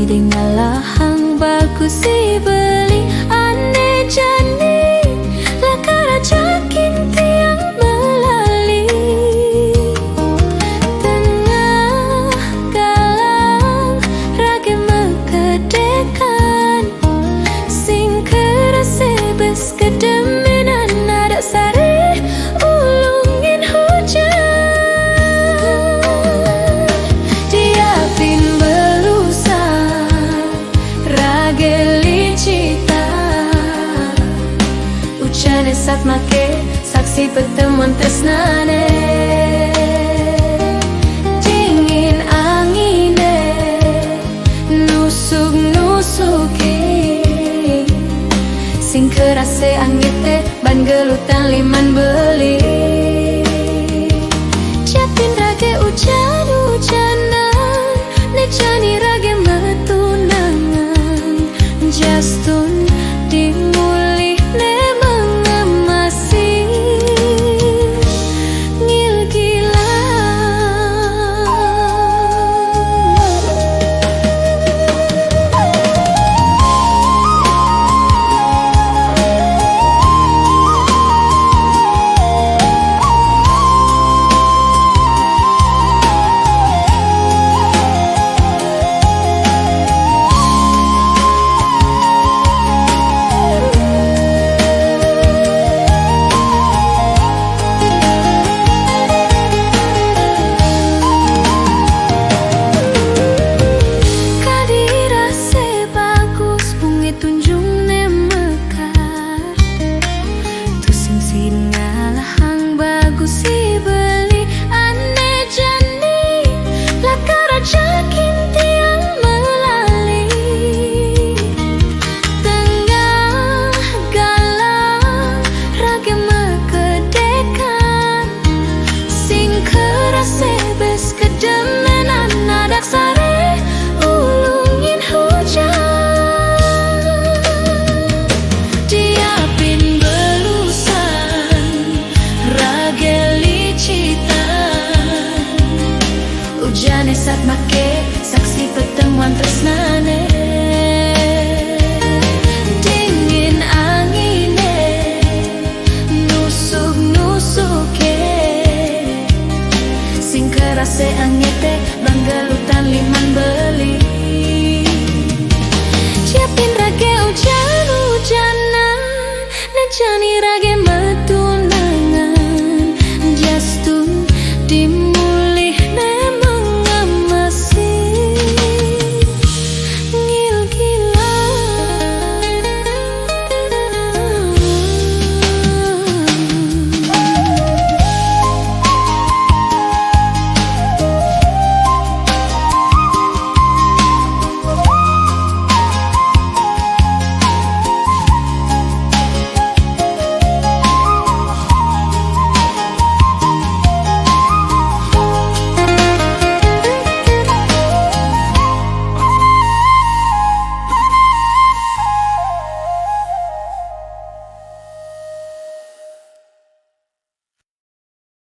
dengan lahang bagus si beli ane jani lakara jakin tiang melali tengah galang rage mekedekan sing kerase bes kedeminan ada sari ulungin hujan diapin belusan rage licita ucane sat make saksi pertemuan tresnane dingin angine nusuk-nusuki sing kerase angite ban gelutan liman beli japin rage hujan-hujanan nejani rage metunangan justun dimulih ne mengemasi ngil gila si beli ane jani lakara jakin tiang melali tengah galang rage mekedekan sing kerase bes kedemenan nadak sare ulungin hujan diapin belusan rage ujane sat make saksi pertemuan tresnane dingin angine nusuk-nusuke sing kerase angete banggelutan liman beli siapin rage hujan-hujanan nejani rage